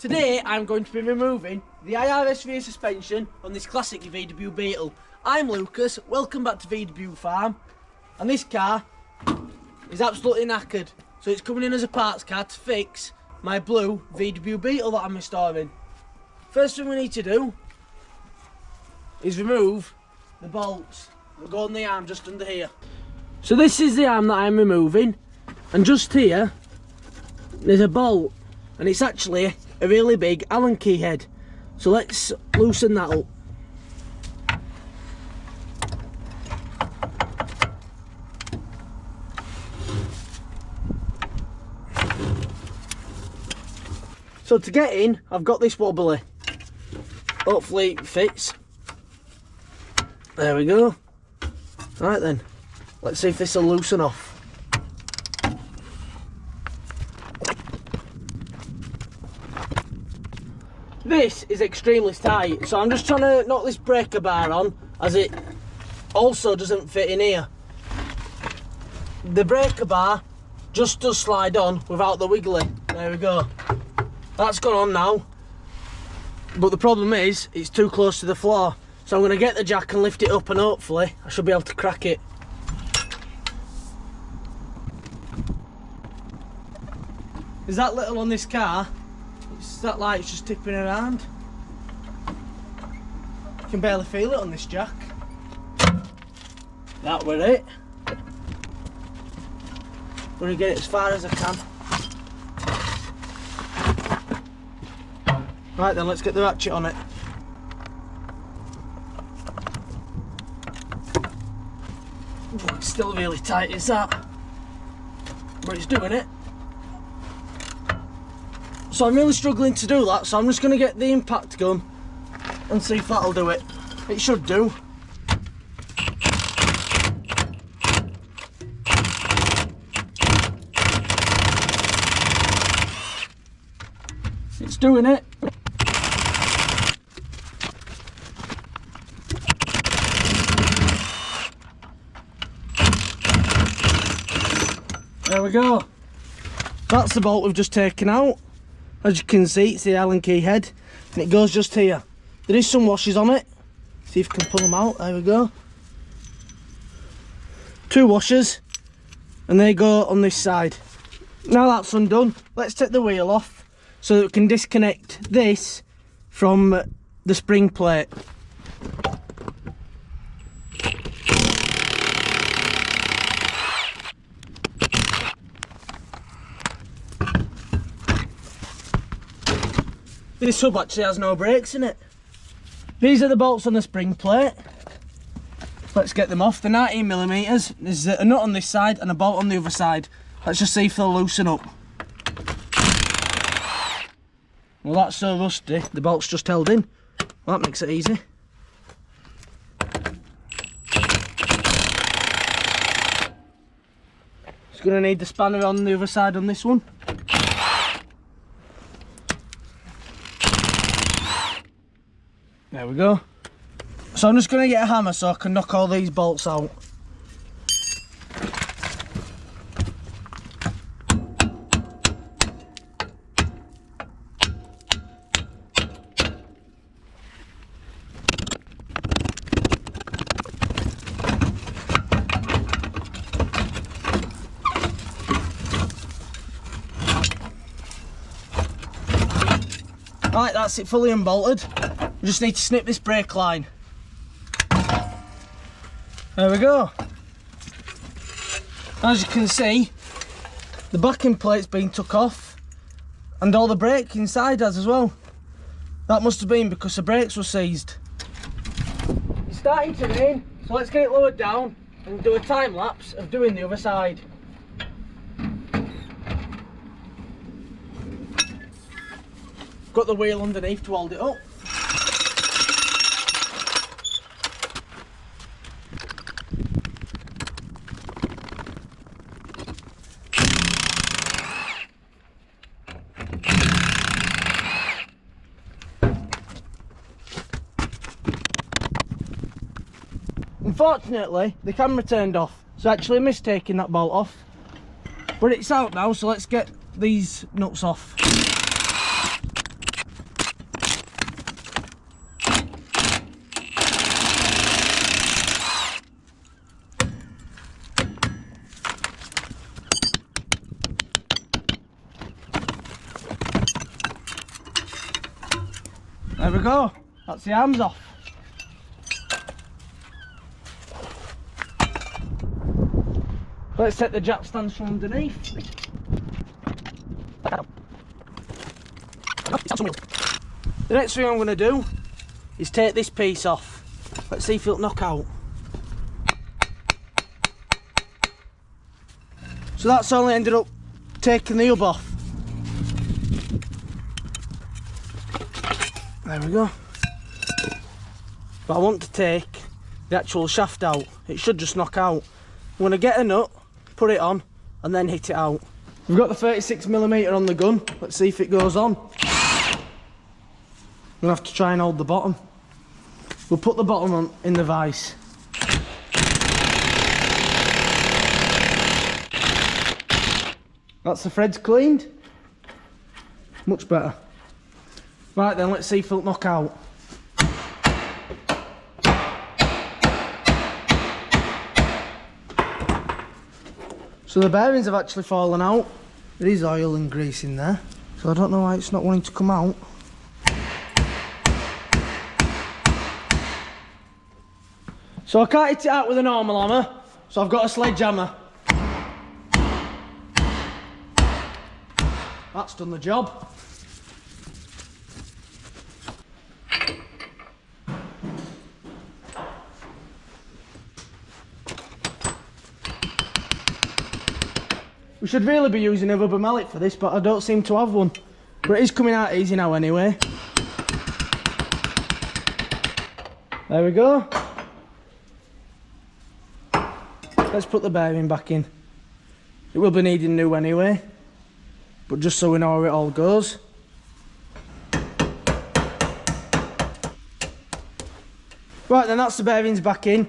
Today I'm going to be removing the IRS rear suspension on this classic VW Beetle. I'm Lucas, welcome back to VW Farm, and this car is absolutely knackered, so it's coming in as a parts car to fix my blue VW Beetle that I'm restoring. First thing we need to do is remove the bolts that go on the arm just under here. So this is the arm that I'm removing, and just here there's a bolt, and it's actually a really big Allen key head. So let's loosen that up. So to get in, I've got this wobbly. Hopefully it fits. There we go. Right then, let's see if this will loosen off. This is extremely tight, so I'm just trying to knock this breaker bar on, as it also doesn't fit in here. The breaker bar just does slide on without the wiggly. There we go. That's gone on now, but the problem is it's too close to the floor, so I'm going to get the jack and lift it up, and hopefully I should be able to crack it. There's that little on this car. That light's just tipping around. You can barely feel it on this jack. That were it. I'm gonna get it as far as I can. Right then, let's get the ratchet on it. Oh, it's still really tight, is that? But it's doing it. So I'm really struggling to do that, so I'm just going to get the impact gun and see if that'll do it. It should do. It's doing it. There we go. That's the bolt we've just taken out. As you can see, it's the Allen key head, and it goes just here. There is some washers on it. See if we can pull them out. There we go. 2 washers, and they go on this side. Now that's undone, let's take the wheel off so that we can disconnect this from the spring plate. This sub actually has no brakes in it. These are the bolts on the spring plate. Let's get them off. They're 19mm. There's a nut on this side and a bolt on the other side. Let's just see if they'll loosen up. Well, that's so rusty, the bolt's just held in. Well, that makes it easy. Just going to need the spanner on the other side on this one. There we go. So I'm just going to get a hammer so I can knock all these bolts out. Right, that's it fully unbolted. We just need to snip this brake line. There we go. As you can see, the backing plate's been took off, and all the brake inside has as well. That must have been because the brakes were seized. It's starting to rain, so let's get it lowered down and do a time lapse of doing the other side. Got the wheel underneath to hold it up. Unfortunately, the camera turned off, so I actually missed taking that bolt off. But it's out now, so let's get these nuts off. There we go, that's the arms off. Let's take the jack stands from underneath. The next thing I'm going to do is take this piece off. Let's see if it'll knock out. So that's only ended up taking the hub off. There we go. But I want to take the actual shaft out. It should just knock out. I'm going to get a nut, put it on, and then hit it out. We've got the 36mm on the gun. Let's see if it goes on. I'm going to have to try and hold the bottom. We'll put the bottom on in the vise. That's the threads cleaned. Much better. Right then, let's see if it'll knock out. So the bearings have actually fallen out. There is oil and grease in there, so I don't know why it's not wanting to come out. So I can't hit it out with a normal hammer, so I've got a sledgehammer. That's done the job. We should really be using a rubber mallet for this, but I don't seem to have one. But it is coming out easy now anyway. There we go. Let's put the bearing back in. It will be needing new anyway, but just so we know where it all goes. Right then, that's the bearings back in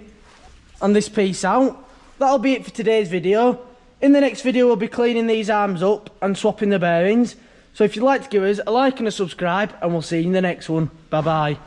and this piece out. That'll be it for today's video. In the next video we'll be cleaning these arms up and swapping the bearings. So if you'd like to give us a like and a subscribe, and we'll see you in the next one. Bye bye.